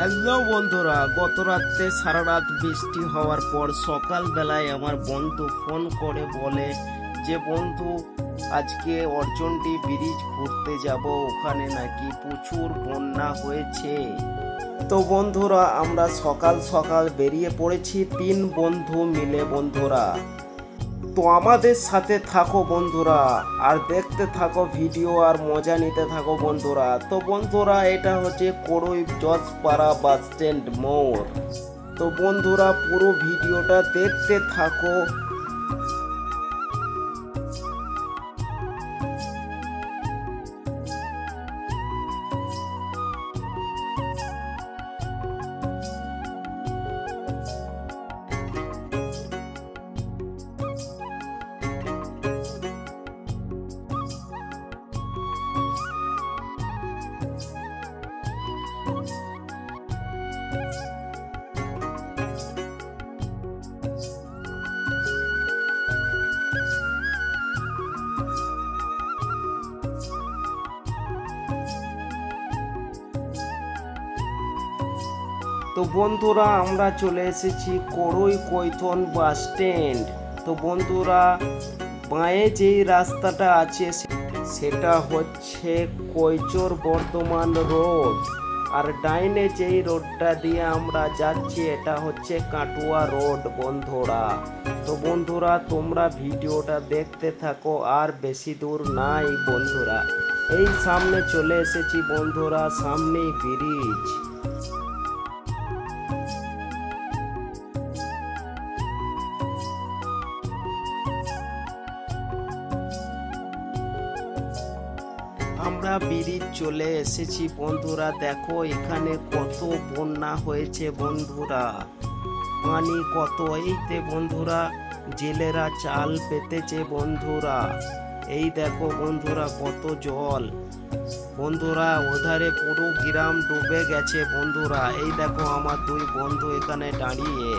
Hello বন্ধুরা, গত রাতে সারা রাত বৃষ্টি হওয়ার পর সকালবেলায় আমার বন্ধু ফোন করে বলে যে বন্ধু আজকে অর্জনটি ব্রিজ ঘুরতে যাব, ওখানে নাকি প্রচুর বন্যা হয়েছে। তো বন্ধুরা আমরা সকাল সকাল বেরিয়ে পড়েছি 3 বন্ধু মিলে। বন্ধুরা তো আমাদের সাথে থাকো বন্ধুরা, আর দেখতে থাকো ভিডিও আর মজা নিতে থাকো বন্ধুরা। তো বন্ধুরা এটা হচ্ছে করই জজপাড়া বাস স্ট্যান্ড মোড়। তো বন্ধুরা পুরো ভিডিওটা দেখতে থাকো। তো বন্ধুরা আমরা চলে এসেছি করই কৈথন বাস স্ট্যান্ড। তো বন্ধুরা বাঁয়ে যেই রাস্তাটা আছে সেটা হচ্ছে কৈচর বর্ধমান রোড, আর ডাইনে যেই রোডটা দিয়ে আমরা যাচ্ছি এটা হচ্ছে কাটুয়া রোড বন্ধুরা। তো বন্ধুরা তোমরা ভিডিওটা দেখতে থাকো, আর বেশি দূর নাই বন্ধুরা, এই সামনে চলে এসেছি বন্ধুরা, সামনেই ব্রিজ। আমরা ব্রিজ চলে এসেছি বন্ধুরা, দেখো এখানে কত বন্যা হয়েছে বন্ধুরা, পানি কত। এইতে বন্ধুরা জেলেরা চাল পেতেছে বন্ধুরা, এই দেখো বন্ধুরা কত জল বন্ধুরা, ওধারে পুরো গ্রাম ডুবে গেছে বন্ধুরা। এই দেখো আমার 2 বন্ধু এখানে দাঁড়িয়ে।